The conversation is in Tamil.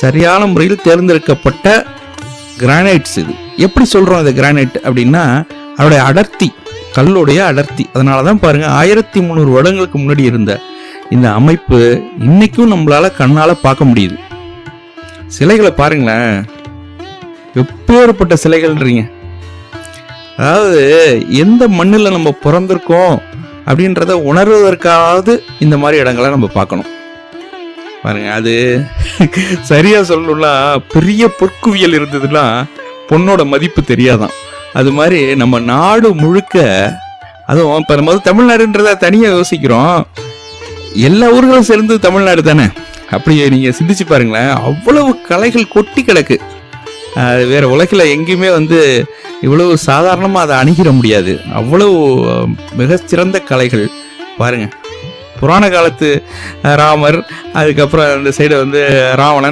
சரியான முறையில் தேர்ந்தெடுக்கப்பட்ட கிரானைட்ஸ். இது எப்படி சொல்றோம் இந்த கிரானைட் அப்படின்னா, அதோடைய அடர்த்தி, கல்லுடைய அடர்த்தி. அதனாலதான் பாருங்க 1300 வருடங்களுக்கு முன்னாடி இருந்த இந்த அமைப்பு இன்னைக்கும் நம்மளால கண்ணால பார்க்க முடியுது. சிலைகளை பாருங்களேன், எப்பேற்பட்ட சிலைகள்ன்றீங்க. அதாவது எந்த மண்ணில் நம்ம பிறந்திருக்கோம் அப்படின்றத உணர்வதற்காவது இந்த மாதிரி இடங்களை நம்ம பார்க்கணும். பாருங்க, அது சரியா சொல்லணும்னா பெரிய பொற்குவியல் இருந்ததுன்னா பொண்ணோட மதிப்பு தெரியாதான். அது மாதிரி நம்ம நாடு முழுக்க, அதுவும் இப்போ நம்ம தமிழ்நாடுன்றத தனியாக யோசிக்கிறோம், எல்லா ஊர்களும் சேர்ந்து தமிழ்நாடு தானே. அப்படி நீங்கள் சிந்திச்சு பாருங்களேன், அவ்வளவு கலைகள் கொட்டி கிடக்கு. அது வேற உலகில் எங்கேயுமே இவ்வளவு சாதாரணமாக அதை அணுகிட முடியாது. அவ்வளவு மிகச்சிறந்த கலைகள் பாருங்க. புராண காலத்து ராமர், அதுக்கப்புறம் அந்த சைடு ராவணன்,